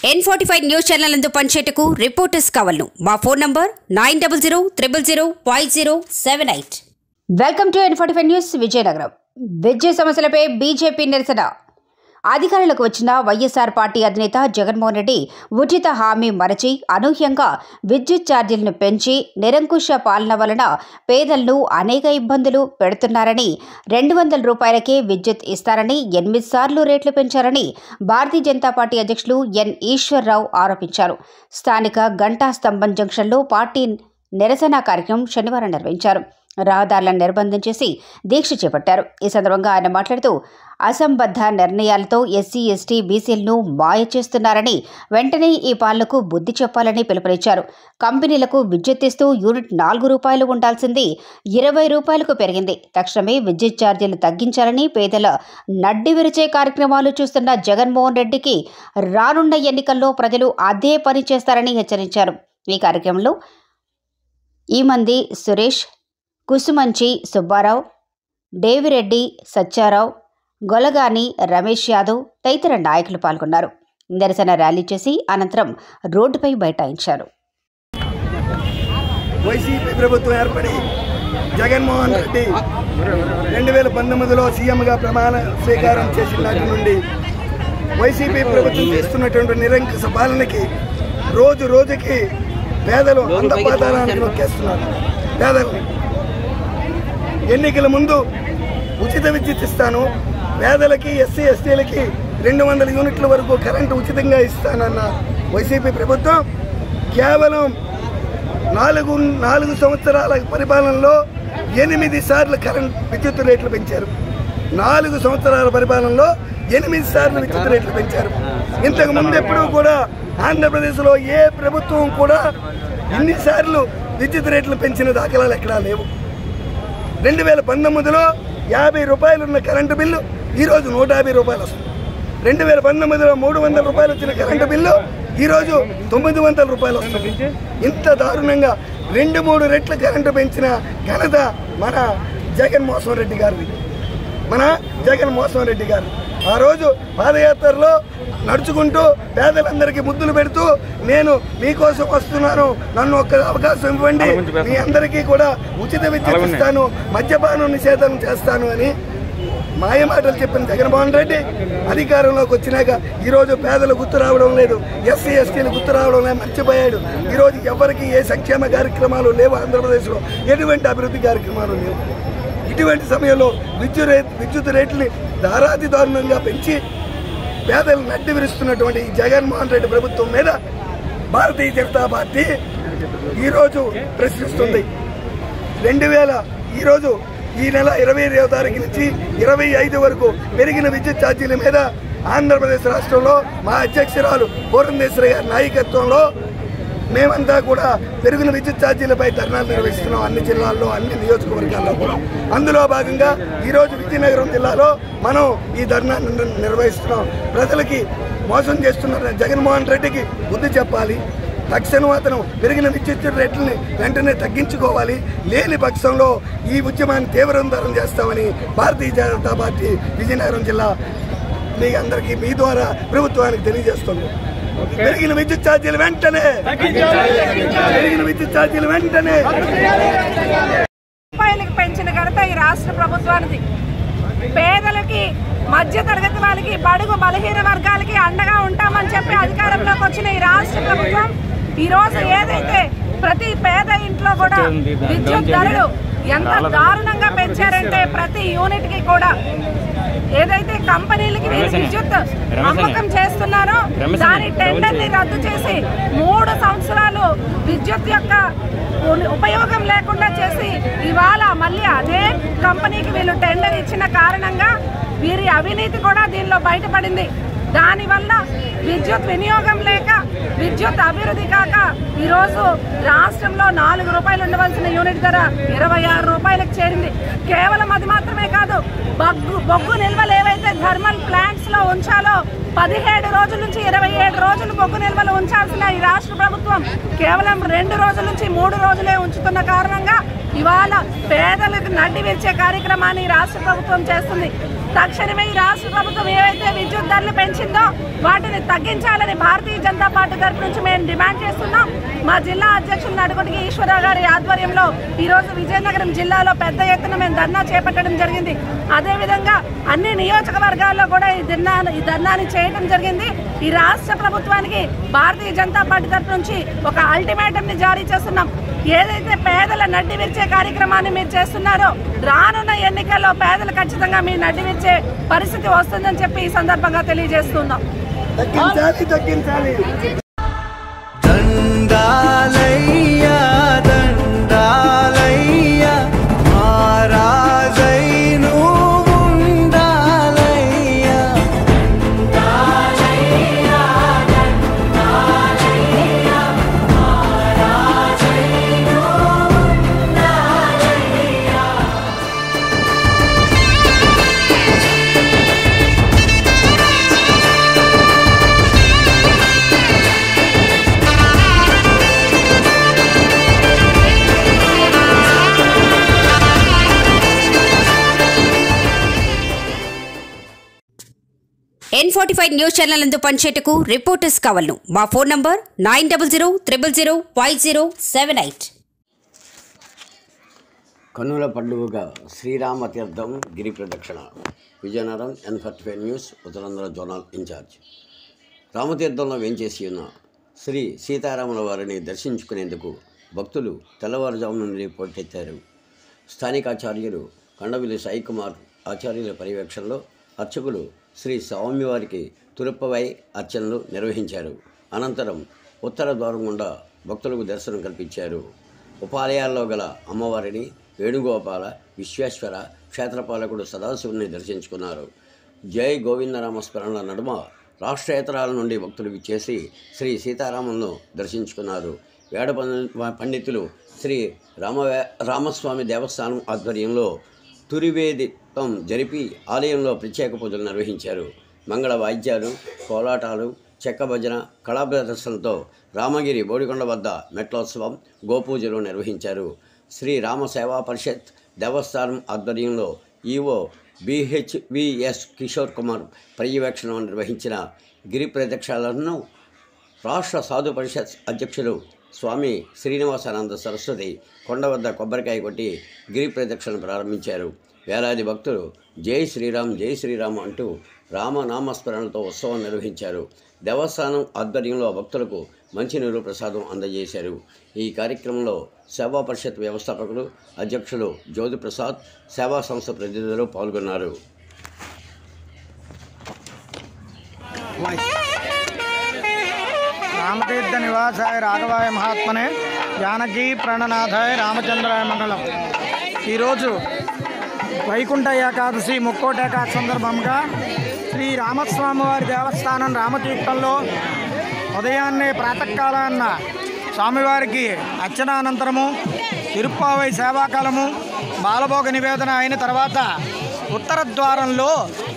N45 news channel నందు పనిచేటకు reporters కావాలను మా phone number 9000005078. Welcome to N45 news. Vizianagaram విద్యుత్ సమస్యలపై బీజేపీ నిరసన. అధికారులకు వచ్చిన వైఎస్ఆర్ పార్టీ అధినేత జగన్మోహన్ రెడ్డి ఉచిత హామీ మరచి అనూహ్యంగా విద్యుత్ ఛార్జీలను పెంచి నిరంకుశ పాలన వలన పేదలను అనేక ఇబ్బందులు పెడుతున్నారని, 200 రూపాయలకే విద్యుత్ ఇస్తారని 8 సార్లు రేట్లు పెంచారని భారతీయ జనతా పార్టీ అధ్యక్షులు ఎన్ ఈశ్వర్రావు ఆరోపించారు. స్థానిక గంటా స్తంభం జంక్షన్లో పార్టీ నిరసన కార్యక్రమం శనివారం నిర్వహించారు. రహదారులను నిర్బంధం చేసి దీక్ష చేపట్టారు. ఈ సందర్భంగా ఆయన మాట్లాడుతూ అసంబద్ధ నిర్ణయాలతో ఎస్సీ, ఎస్టీ, బీసీలను మాయ చేస్తున్నారని, వెంటనే ఈ పాలనకు బుద్ధి చెప్పాలని పిలుపునిచ్చారు. కంపెనీలకు విద్యుత్ ఇస్తూ యూనిట్ 4 రూపాయలు ఉండాల్సింది 20 రూపాయలకు పెరిగింది. తక్షణమే విద్యుత్ ఛార్జీలు తగ్గించాలని, పేదల నడ్డి విరిచే కార్యక్రమాలు చూస్తున్న జగన్మోహన్ రెడ్డికి రానున్న ఎన్నికల్లో ప్రజలు అదే పని చేస్తారని హెచ్చరించారు. ఈ కార్యక్రమంలో ఈమంది సురేష్, కుసుమంచి సుబ్బారావు, డేవిరెడ్డి, సత్యారావు, గొలగాని రమేష్ యాదవ్ తదితర నాయకులు పాల్గొన్నారు. నిరసన ర్యాలీ చేసి అనంతరం రోడ్డుపై బైఠాయించారు. వైసీపీ ప్రభుత్వం ఏర్పడి జగన్మోహన్ రెడ్డి 2019లో సీఎంగా ప్రమాణ స్వీకారం చేసిన నాటి నుండి వైసీపీ ప్రభుత్వం చేస్తున్నటువంటి నిరంకుశ పాలనకి రోజు రోజుకి పేదలు అంధపాతాళానికి నొక్కేస్తున్నారు. పేదలు ఎన్నికల ముందు ఉచిత విద్యుత్ ఇస్తాను, పేదలకి, ఎస్సీ, ఎస్టీలకి 200 యూనిట్ల వరకు కరెంటు ఉచితంగా ఇస్తానన్న వైసీపీ ప్రభుత్వం కేవలం 4 సంవత్సరాల పరిపాలనలో 8 సార్లు విద్యుత్ రేట్లు పెంచారు. 4 సంవత్సరాల పరిపాలనలో 8 సార్లు విద్యుత్ రేట్లు పెంచారు. ఇంతకు ముందు ఎప్పుడూ కూడా ఆంధ్రప్రదేశ్లో ఏ ప్రభుత్వం కూడా ఇన్నిసార్లు విద్యుత్ రేట్లు పెంచిన దాఖలాలు ఎక్కడా లేవు. 2019లో 50 రూపాయలు ఉన్న కరెంటు బిల్లు ఈరోజు 150 రూపాయలు వస్తుంది. 2019లో 300 రూపాయలు వచ్చిన కరెంటు బిల్లు ఈరోజు 900 రూపాయలు వస్తుంది. ఇంత దారుణంగా 2-3 రెట్లు కరెంటు పెంచిన ఘనత మన జగన్మోహన్ రెడ్డి గారిది. ఆ రోజు పాదయాత్రలో నడుచుకుంటూ పేదలందరికీ ముద్దులు పెడుతూ, నేను మీకోసం వస్తున్నాను, నన్ను ఒక్క అవకాశం ఇవ్వండి, మీ అందరికీ కూడా ఉచిత విద్యుత్ ఇస్తాను, మద్యపానం నిషేధం చేస్తాను అని మాయమాటలు చెప్పిన జగన్మోహన్ రెడ్డి అధికారంలోకి వచ్చినాక ఈరోజు పేదలు గుర్తు రావడం లేదు, ఎస్సీ, ఎస్టీలు గుర్తు రావడం లేదు, మర్చిపోయాడు. ఈరోజు ఎవరికి ఏ సంక్షేమ కార్యక్రమాలు లేవు, ఆంధ్రప్రదేశ్లో ఎటువంటి అభివృద్ధి కార్యక్రమాలు లేవు. ఇటువంటి సమయంలో విద్యుత్ రేట్లని దారాతి దారుణంగా పెంచి పేదలు నడ్డి విరుస్తున్నటువంటి జగన్మోహన్ రెడ్డి ప్రభుత్వం మీద భారతీయ జనతా పార్టీ ఈరోజు ప్రశ్నిస్తుంది. ఈరోజు ఈ నెల 22వ తారీఖు నుంచి 25 వరకు పెరిగిన విద్యుత్ ఛార్జీల మీద ఆంధ్రప్రదేశ్ రాష్ట్రంలో మా అధ్యక్షురాలు పూర్ణేశ్వరి గారి నాయకత్వంలో మేమంతా కూడా పెరిగిన విద్యుత్ ఛార్జీలపై ధర్నాలు నిర్వహిస్తున్నాం, అన్ని జిల్లాల్లో, అన్ని నియోజకవర్గాల్లో కూడా. అందులో భాగంగా ఈరోజు విజయనగరం జిల్లాలో మనం ఈ ధర్నా నిర్వహిస్తున్నాం. ప్రజలకి మోసం చేస్తున్న జగన్మోహన్ రెడ్డికి బుద్ధి చెప్పాలి. తక్షణం అతను పెరిగిన విద్యుత్ రేట్లని వెంటనే తగ్గించుకోవాలి. లేని పక్షంలో ఈ ఉద్యమాన్ని తీవ్రతరం చేస్తామని భారతీయ జనతా పార్టీ విజయనగరం జిల్లా మీ అందరికీ మీ ద్వారా ప్రభుత్వానికి తెలియజేస్తుంది. పెరిగిన విద్యుత్ ఛార్జీలు వెంటనే పెంచిన ఘనత ఈ రాష్ట్ర ప్రభుత్వానికి. పేదలకి, మధ్య తరగతి వాళ్ళకి, బడుగు బలహీన వర్గాలకి అండగా ఉంటామని చెప్పి అధికారంలోకి వచ్చిన ఈ రాష్ట్ర ప్రభుత్వం ఈరోజు ఏదైతే ప్రతి పేద ఇంట్లో కూడా విద్యుత్ ధరలు ఎంత దారుణంగా పెంచారంటే, ప్రతి యూనిట్ కి కూడా ఏదైతే కంపెనీలకి విద్యుత్ అమ్మకం చేస్తున్నారో దాని టెండర్ని రద్దు చేసి 3 సంవత్సరాలు విద్యుత్ యొక్క ఉపయోగం లేకుండా చేసి ఇవాళ మళ్ళీ అదే కంపెనీకి వీళ్ళు టెండర్ ఇచ్చిన కారణంగా వీరి అవినీతి కూడా దీనిలో బయటపడింది. దానివల్ల విద్యుత్ వినియోగం లేక, విద్యుత్ అభివృద్ధి కాక ఈరోజు రాష్ట్రంలో 4 రూపాయలు ఉండవలసిన యూనిట్ ధర 26 రూపాయలకు చేరింది. కేవలం అది మాత్రమే కాదు, బొగ్గు నిల్వలు ఏవైతే థర్మల్ ప్లాంట్స్ లో ఉంచాలో 17 రోజుల నుంచి 27 రోజులు బొగ్గు నిల్వలు ఉంచాల్సిన ఈ రాష్ట్ర ప్రభుత్వం కేవలం 2 రోజుల నుంచి 3 రోజులే ఉంచుతున్న కారణంగా ఇవాళ పేదలకు నడ్డి విరిచే కార్యక్రమాన్ని రాష్ట్ర ప్రభుత్వం చేస్తుంది. తక్షణమే ఈ రాష్ట్ర ప్రభుత్వం ఏవైతే విద్యుత్ ధరలు పెంచిందో వాటిని తగ్గించాలని భారతీయ జనతా పార్టీ తరఫు నుంచి మేము డిమాండ్ చేస్తున్నాం. మా జిల్లా అధ్యక్షులు నడుగుడికి ఈశ్వరరావు గారి ఆధ్వర్యంలో ఈరోజు విజయనగరం జిల్లాలో పెద్ద ఎత్తున మేము ధర్నా చేపట్టడం జరిగింది. అదేవిధంగా అన్ని నియోజకవర్గాల్లో కూడా ఈ ధర్నాని చేయడం జరిగింది. ఈ రాష్ట్ర ప్రభుత్వానికి భారతీయ జనతా పార్టీ తరఫు నుంచి ఒక అల్టిమేటం ని జారీ చేస్తున్నాం. ఏదైతే పేదల నడ్డి విరిచే కార్యక్రమాన్ని మీరు చేస్తున్నారో రానున్న ఎన్నికల్లో పేదలు ఖచ్చితంగా మీ నడ్డి విరిచే పరిస్థితి వస్తుందని చెప్పి ఈ సందర్భంగా తెలియజేస్తున్నాం. N45 న్యూస్ ఛానల్ నందు పనిచేటకు రిపోర్టర్స్ కావాలను. మా ఫోన్ నంబర్ 9000005078. కన్నుల పండుగగా శ్రీరామ తీర్థం గిరి ప్రదక్షిణ. Vizianagaram N45 news Uttarandhra zonal incharge. రామతీర్థంలో వేంచేసి ఉన్న శ్రీ సీతారాముల వారిని దర్శించుకునేందుకు భక్తులు తెల్లవారుజాము నుండి పోటెత్తారు. స్థానిక ఆచార్యులు కండవిల్లి సాయికుమార్ ఆచార్యుల పర్యవేక్షణలో అర్చకులు శ్రీ స్వామివారికి తురుప్పవై అర్చనలు నిర్వహించారు. అనంతరం ఉత్తర ద్వారం గుండా భక్తులకు దర్శనం కల్పించారు. ఉపాలయాల్లో గల అమ్మవారిని, వేణుగోపాల, విశ్వేశ్వర, క్షేత్రపాలకుడు సదాశివుని దర్శించుకున్నారు. జై గోవిందనామస్మరణల నడుమ రాష్ట్రేతరాల నుండి భక్తులు విచ్చేసి శ్రీ సీతారాములను దర్శించుకున్నారు. వేద పండితులు శ్రీ రామస్వామి దేవస్థానం ఆధ్వర్యంలో తురివేదిత్వం జరిపి ఆలయంలో ప్రత్యేక పూజలు నిర్వహించారు. మంగళ వాయిద్యాలు, కోలాటాలు, చెక్క భజన, కళా ప్రదర్శనలతో రామగిరి బోడికొండ వద్ద మెట్లోత్సవం, గోపూజలు నిర్వహించారు. శ్రీ రామ సేవా పరిషత్ దేవస్థానం ఆధ్వర్యంలో ఈవో BHVS కిషోర్ కుమార్ పర్యవేక్షణ నిర్వహించిన గిరి ప్రదక్షిణలను రాష్ట్ర సాధు పరిషత్ అధ్యక్షులు స్వామి శ్రీనివాసానంద సరస్వతి కొండ వద్ద కొబ్బరికాయ కొట్టి గిరి ప్రదక్షిణ ప్రారంభించారు. వేలాది భక్తులు జై శ్రీరామ్ జై శ్రీరామ్ అంటూ రామనామస్మరణలతో ఉత్సవం నిర్వహించారు. దేవస్థానం ఆధ్వర్యంలో భక్తులకు మంచినీరు ప్రసాదం అందజేశారు. ఈ కార్యక్రమంలో సేవా పరిషత్ వ్యవస్థాపకులు, అధ్యక్షులు జ్యోతి ప్రసాద్, సేవా సంస్థ ప్రతినిధులు పాల్గొన్నారు. రామతీర్థ నివాసాయ రాఘవాయ మహాత్మనే జానకీ ప్రణనాథాయ రామచంద్రాయ మంగళం. ఈరోజు వైకుంఠ ఏకాదశి ముక్కోటి ఏకాదశి సందర్భంగా శ్రీ రామస్వామి వారి దేవస్థానం రామతీర్థంలో ఉదయాన్నే ప్రాతకాలాన్న స్వామివారికి అర్చనానంతరము తిరుప్పావై సేవాకాలము బాలభోగ నివేదన అయిన తర్వాత ఉత్తర ద్వారంలో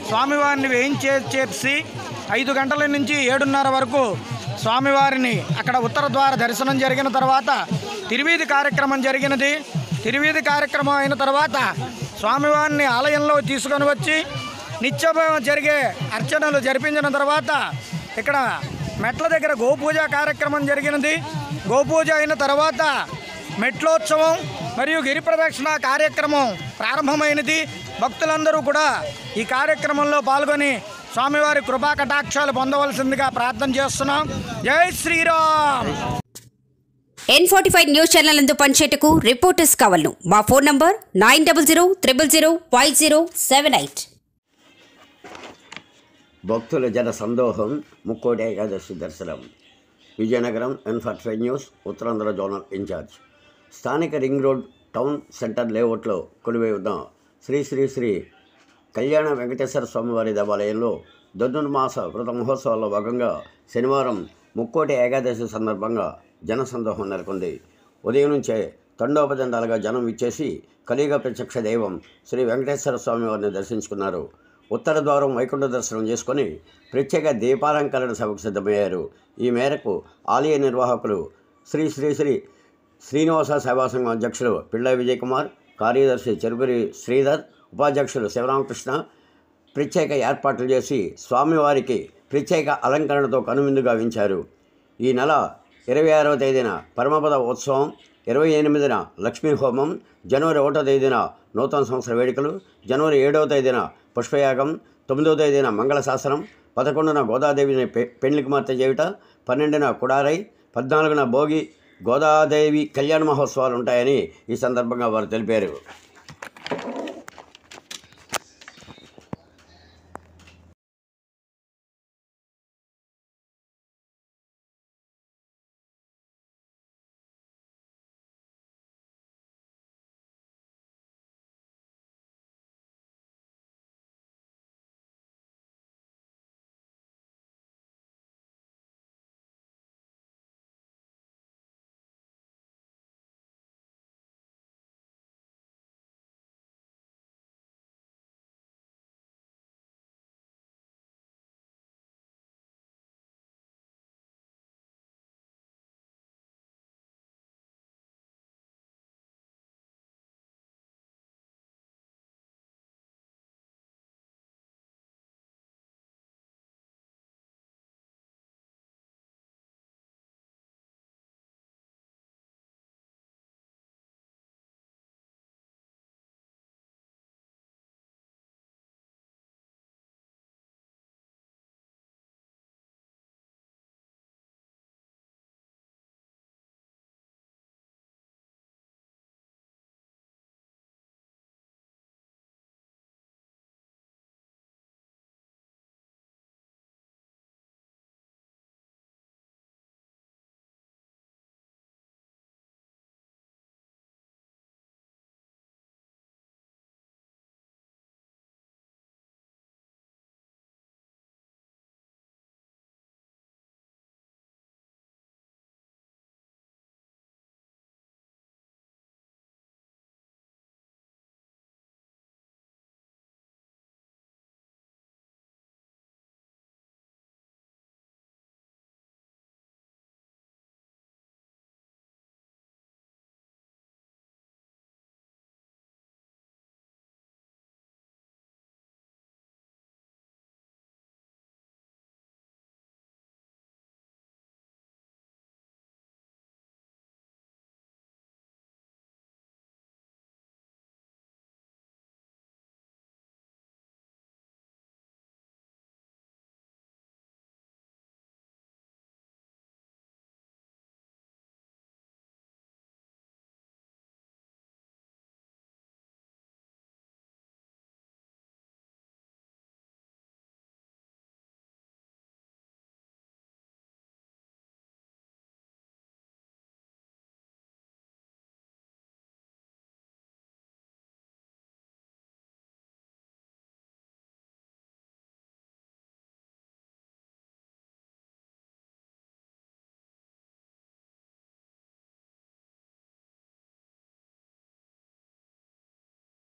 స్వామివారిని వేయించేసి 5 గంటల నుంచి 7:30 వరకు స్వామివారిని అక్కడ ఉత్తర ద్వార దర్శనం జరిగిన తర్వాత తిరువీధి కార్యక్రమం జరిగినది. తిరువీధి కార్యక్రమం అయిన తర్వాత స్వామివారిని ఆలయంలో తీసుకొని వచ్చి నిత్యం జరిగే అర్చనలు జరిపించిన తర్వాత ఇక్కడ మెట్ల దగ్గర గోపూజ కార్యక్రమం జరిగినది. గోపూజ అయిన తర్వాత మెట్లోత్సవం మరియు గిరి ప్రదక్షిణ కార్యక్రమం ప్రారంభమైనది. భక్తులందరూ కూడా ఈ కార్యక్రమంలో పాల్గొని స్వామివారి కృపా కటాక్షాలు పొందవలసిందిగా ప్రార్థన చేస్తున్నాం. జై శ్రీరామ్. N45 న్యూస్ ఛానల్ నందు పనిచేటకు రిపోర్టర్స్ కావాలను. మా ఫోన్ నంబర్ 9000005078. భక్తుల జన సందోహం, ముక్కోటి ఏకాదశి దర్శనం. Vizianagaram N45 news Uttarandhra zonal incharge. స్థానిక రింగ్ రోడ్ టౌన్ సెంటర్ లేఅవుట్లో కొలువై ఉన్న శ్రీ శ్రీ శ్రీ కళ్యాణ వెంకటేశ్వర స్వామివారి దేవాలయంలో ధనుర్మాస వ్రత మహోత్సవాల్లో భాగంగా శనివారం ముక్కోటి ఏకాదశి సందర్భంగా జనసందోహం నెలకొంది. ఉదయం నుంచే తండోపదండాలుగా జనం ఇచ్చేసి కలియుగ ప్రత్యక్ష దైవం శ్రీ వెంకటేశ్వర స్వామివారిని దర్శించుకున్నారు. ఉత్తర ద్వారం వైకుంఠ దర్శనం చేసుకొని ప్రత్యేక దీపాలంకరణ సభకు సిద్ధమయ్యారు. ఈ మేరకు ఆలయ నిర్వాహకులు శ్రీ శ్రీ శ్రీ శ్రీనివాస సేవా సంఘం అధ్యక్షులు పిళ్ళ విజయ్ కుమార్, కార్యదర్శి చెరుకురి శ్రీధర్, ఉపాధ్యక్షులు శివరామకృష్ణ ప్రత్యేక ఏర్పాట్లు చేసి స్వామివారికి ప్రత్యేక అలంకరణతో కనువిందుగా గావించారు. ఈ నెల 26వ తేదీన పరమపద ఉత్సవం, 28న లక్ష్మీ హోమం, జనవరి 1వ తేదీన నూతన సంవత్సర వేడుకలు, జనవరి 7వ తేదీన పుష్పయాగం, 9వ తేదీన మంగళశాసనం, 11న గోదాదేవిని పెండ్లి కుమార్తె చేయుట, 12న కుడారై, 14న భోగి గోదాదేవి కళ్యాణ మహోత్సవాలు ఉంటాయని ఈ సందర్భంగా వారు తెలిపారు.